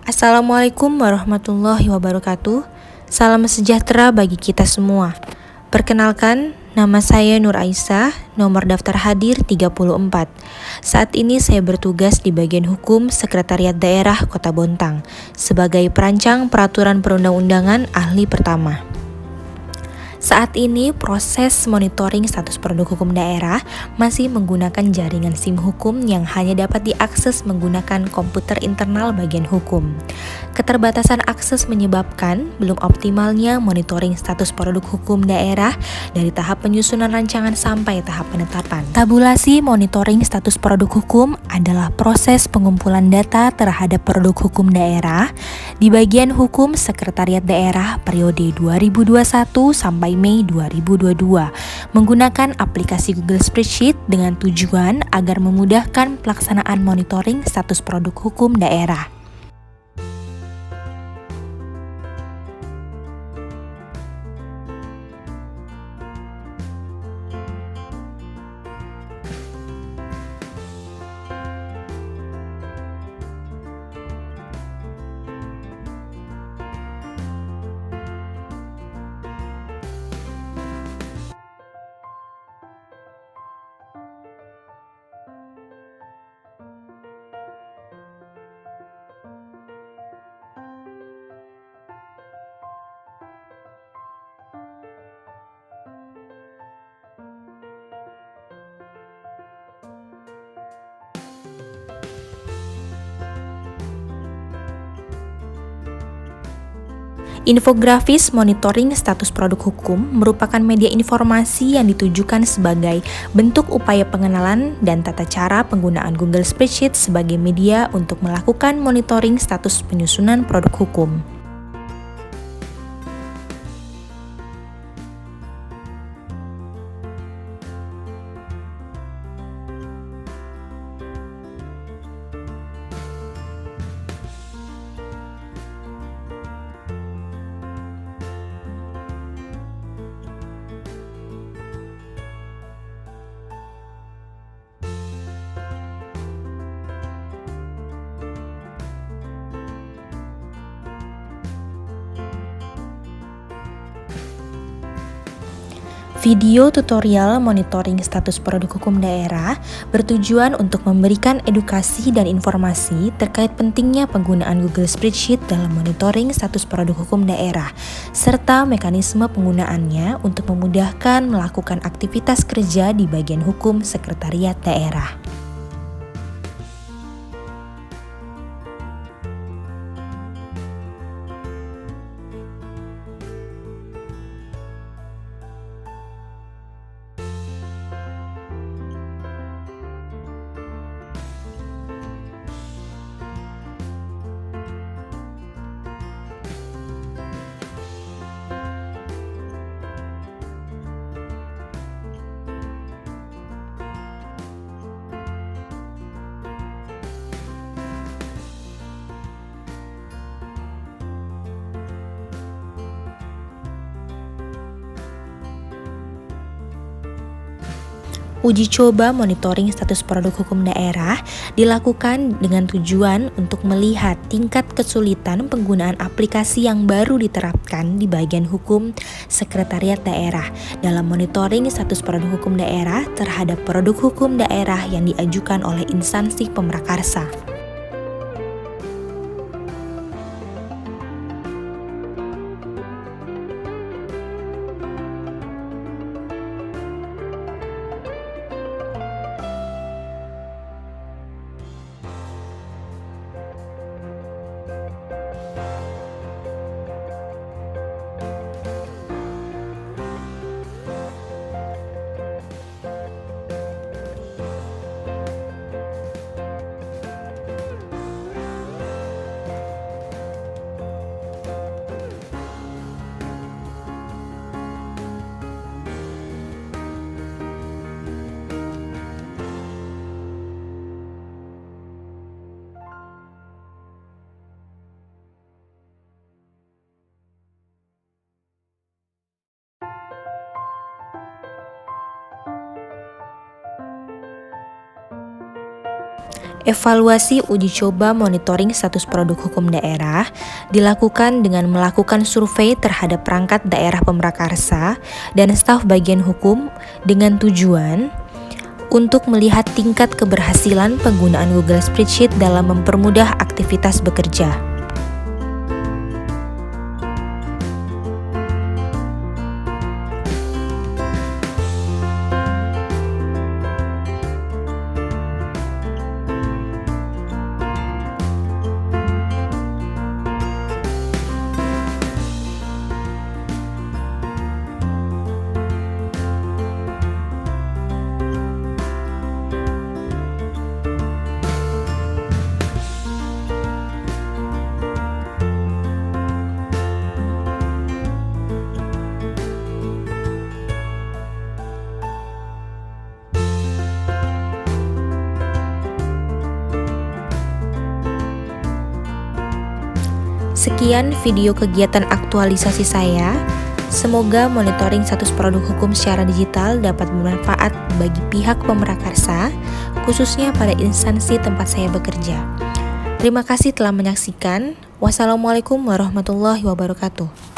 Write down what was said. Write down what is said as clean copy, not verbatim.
Assalamualaikum warahmatullahi wabarakatuh. Salam sejahtera bagi kita semua. Perkenalkan, nama saya Nur Aisyah, nomor daftar hadir 34. Saat ini saya bertugas di bagian hukum Sekretariat Daerah Kota Bontang sebagai perancang peraturan perundang-undangan ahli pertama. Saat ini proses monitoring status produk hukum daerah masih menggunakan jaringan SIM hukum yang hanya dapat diakses menggunakan komputer internal bagian hukum. Keterbatasan akses menyebabkan belum optimalnya monitoring status produk hukum daerah dari tahap penyusunan rancangan sampai tahap penetapan. Tabulasi monitoring status produk hukum adalah proses pengumpulan data terhadap produk hukum daerah di bagian hukum Sekretariat Daerah periode 2021 sampai Mei 2022 menggunakan aplikasi Google Spreadsheet dengan tujuan agar memudahkan pelaksanaan monitoring status produk hukum daerah. Infografis monitoring status produk hukum merupakan media informasi yang ditujukan sebagai bentuk upaya pengenalan dan tata cara penggunaan Google Spreadsheet sebagai media untuk melakukan monitoring status penyusunan produk hukum. Video tutorial monitoring status produk hukum daerah bertujuan untuk memberikan edukasi dan informasi terkait pentingnya penggunaan Google Spreadsheet dalam monitoring status produk hukum daerah, serta mekanisme penggunaannya untuk memudahkan melakukan aktivitas kerja di bagian hukum Sekretariat Daerah. Uji coba monitoring status produk hukum daerah dilakukan dengan tujuan untuk melihat tingkat kesulitan penggunaan aplikasi yang baru diterapkan di bagian hukum Sekretariat Daerah dalam monitoring status produk hukum daerah terhadap produk hukum daerah yang diajukan oleh instansi pemrakarsa. Evaluasi uji coba monitoring status produk hukum daerah dilakukan dengan melakukan survei terhadap perangkat daerah pemrakarsa dan staf bagian hukum dengan tujuan untuk melihat tingkat keberhasilan penggunaan Google Spreadsheet dalam mempermudah aktivitas bekerja. Sekian video kegiatan aktualisasi saya. Semoga monitoring status produk hukum secara digital dapat bermanfaat bagi pihak pemrakarsa, khususnya pada instansi tempat saya bekerja. Terima kasih telah menyaksikan. Wassalamualaikum warahmatullahi wabarakatuh.